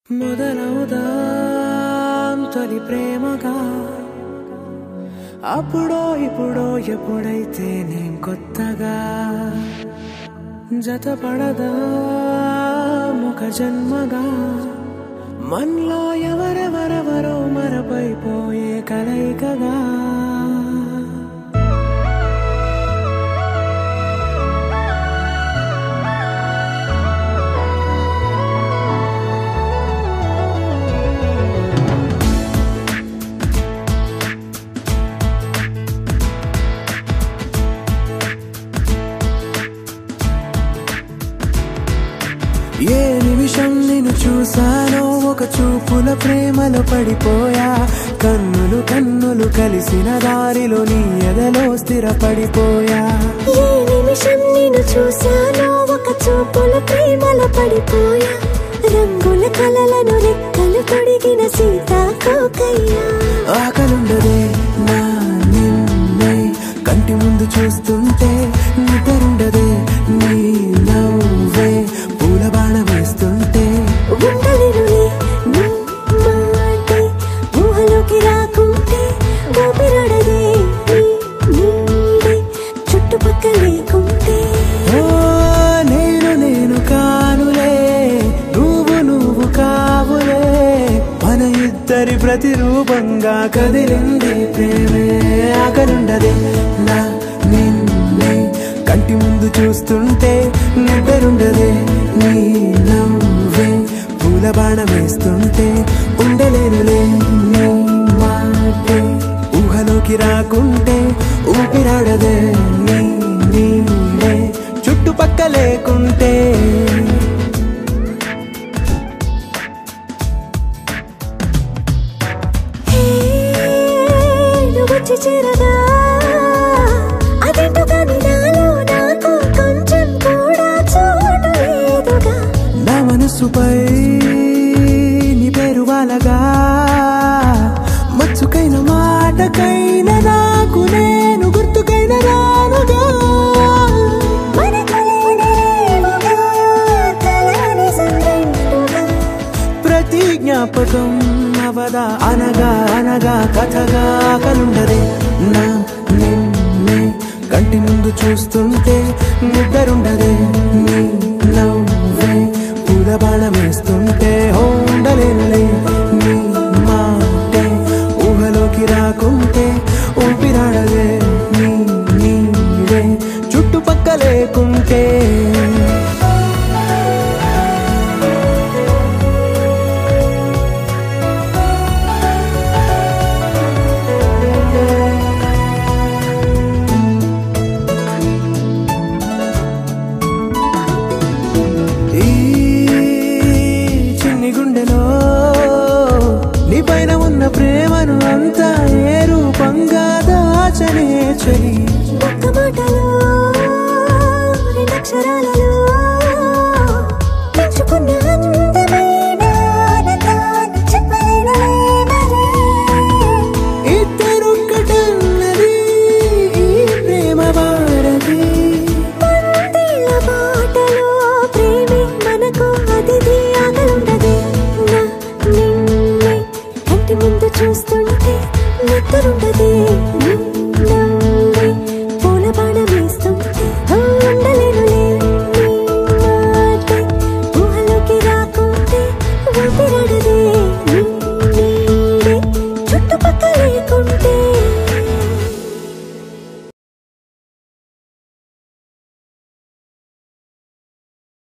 మొదలవుదాం తొలి ప్రేమగా అప్పుడో ఇప్పుడో ఎప్పుడైతే నేను కొత్తగా జతపడదా ముఖ జన్మగా మనలో ఎవరెవరెవరో మరపైపోయే కలయికగా ఏ నిమిషం నిన్ను చూసానో ఒక చూపుల ప్రేమలో పడిపోయా కన్నులు కన్నులు కలిసిన దారిలో నీ ఎదలో స్థిరపడిపోయా ఏ నిమిషం నిన్ను చూసానో ఒక చూపుల ప్రేమలో పడిపోయా రంగుల కలలను రెక్కలు తొడిగిన సీతాకోకయ్యా ఆకలుండదే నా నిన్నే కంటి ముందు చూస్తుంటే నిద్రుండదే నీ నవ్వే పూల బాణ వేస్తుంటే ఉండలేనులే నీ మాటే ఊహలోకి రాకుంటే ఊపిరాడదే నీ నీడే చుట్టుపక్కల లేకుంటే నేను కానులే నువ్వు కావులే మన ఇద్దరి ప్రతిరూపంగా కదిలింది ప్రేమే ఆకలుండదే నా నిన్నే కంటి ముందు చూస్తుంటే నిద్రుండదే నీ నవ్వే పూల బాణ వేస్తుంటే ఉండలేనులే నీ మాటే ఊహలోకి రాకుంటే ఊపిరాడదే నీ నీడే చుట్టుపక్క లేకుంటే వచ్చి చేరగా అదేంటో కానీ నాలో నాకు కొంచెం కూడా చోటు లేదుగా నా మనసుపై నీ పేరు వాలగా మచ్చుకైన మాటకైన నాకు నేను గుర్తుకైన రానుగా ప్రతి జ్ఞాపకం అవదా అనగా అనగా కథగా కలుండదే నా నిన్నే కంటి ముందు చూస్తుంటే నిద్రుండదే